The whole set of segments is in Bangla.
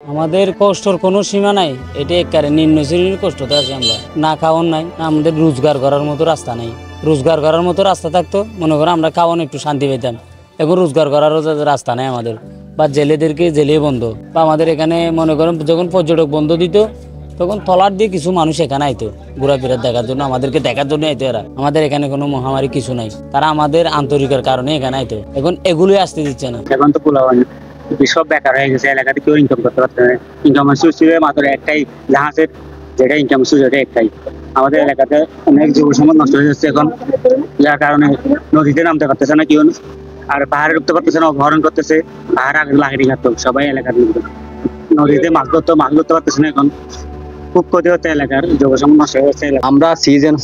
আমাদের কষ্টর কোনো সীমা নাই, এটা একেবারে নিম্ন শ্রেণীর কষ্টতে আছি আমরা। না খাওয়ান নাই, না আমাদের রোজগার করার মতো রাস্তা নাই। রোজগার করার মতো রাস্তা থাকতো মনে করো আমরা খাওয়ানো একটু শান্তি পেতাম। এখন রোজগার করারও রাস্তা নাই আমাদের, বা জেলেদেরকে জেলে বন্ধ, বা আমাদের এখানে মনে করেন যখন পর্যটক বন্ধ দিত তখন তলার দিয়ে কিছু মানুষ এখানে আইতো ঘোরাফেরা দেখার জন্য, আমাদেরকে দেখার জন্য আইতো এরা। আমাদের এখানে কোনো মহামারী কিছু নাই, তারা আমাদের আন্তরিকের কারণে এখানে আইতো। এখন এগুলোই আসতে দিচ্ছে না। এখন তো সব বেকার হয়ে গেছে, এলাকাতে কেউ ইনকাম করতে পারছে না। ইনকামের সোর্স মাত্র একটাই, জাহাজের যেটা ইনকাম সোর্স এটা একটাই। আমাদের এলাকাতে অনেক যুব সমাজ নষ্ট হয়ে যাচ্ছে এখন, যার কারণে নদীতে নামতে পারতেছে না কেউ, আর পাহাড়ে উঠতে পারতেছে না, অপহরণ করতেছে। পাহাড় আগে লাগাই ঘাটতো সবাই এলাকার নদীতে মাছ ধরতে পারতেছে না এখন। খুব ক্ষতি হচ্ছে এলাকার, যুব সমাজ নষ্ট হয়ে যাচ্ছে। আমরা সিজন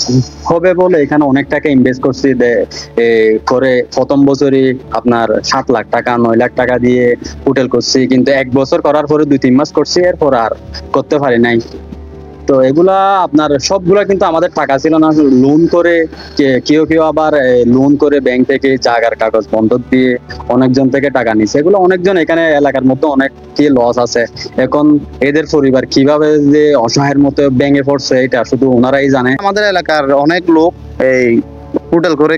হবে বলে এখানে অনেক টাকা ইনভেস্ট করছি করে প্রথম বছরই আপনার 7 লাখ টাকা 9 লাখ টাকা দিয়ে হোটেল করছি, কিন্তু 1 বছর করার পরে 2-3 মাস করছি, এরপর আর করতে পারি নাই। তো এগুলা আপনার সবগুলা কিন্তু আমাদের টাকা ছিল না, লোন করে কেউ আবার লোন করে ব্যাংক থেকে জায়গার কাগজ বন্ধক দিয়ে অনেকজন থেকে টাকা নিছে। এগুলো অনেকজন এখানে এলাকার মধ্যে অনেক কি লস আছে। এখন এদের পরিবার কিভাবে যে অসহায়ের মতো ভেঙে পড়ছে এটা শুধু ওনারাই জানে। আমাদের এলাকার অনেক লোক এই হোটেল করে,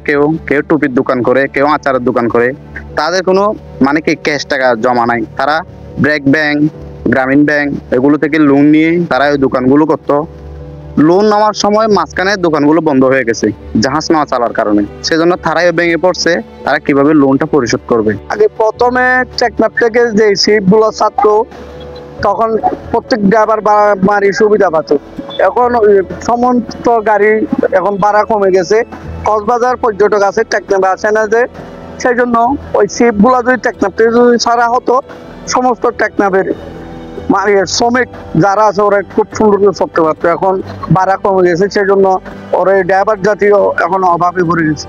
কেউ টুপির দোকান করে, কেউ আচারের দোকান করে, তাদের কোনো মানে কি ক্যাশ টাকা জমা নাই। তারা ব্র্যাক ব্যাংক, গ্রামীণ ব্যাংক এগুলো থেকে লোন নিয়ে তারা ওই দোকানগুলো করতো। লোন নেওয়ার সময় মাঝখানে দোকানগুলো বন্ধ হয়ে গেছে জাহাজ না চালার কারণে, সেজন্য তারাই ভেঙে পড়ছে। তারা কিভাবে লোনটা পরিশোধ করবে? আগে প্রথমে টেকনাফ থেকে যে শিপগুলো ছাড়তো তখন প্রত্যেক ড্রাইভার বাড়ি সুবিধা পাত। এখন সমস্ত গাড়ি এখন ভাড়া কমে গেছে। কক্সবাজার পর্যটক আছে, টেকনাফে আসে না, যে সেই জন্য ওই শিপগুলো যদি টেকনাফ থেকে যদি ছাড়া হতো, সমস্ত টেকনাফের মানে শ্রমিক যারা আছে ওরা খুব সুন্দর করে চলতে পারতো। এখন ভাড়া কমে গেছে, সেই জন্য ওরা ড্রাইভার জাতীয় এখন অভাবে পড়ে গেছে।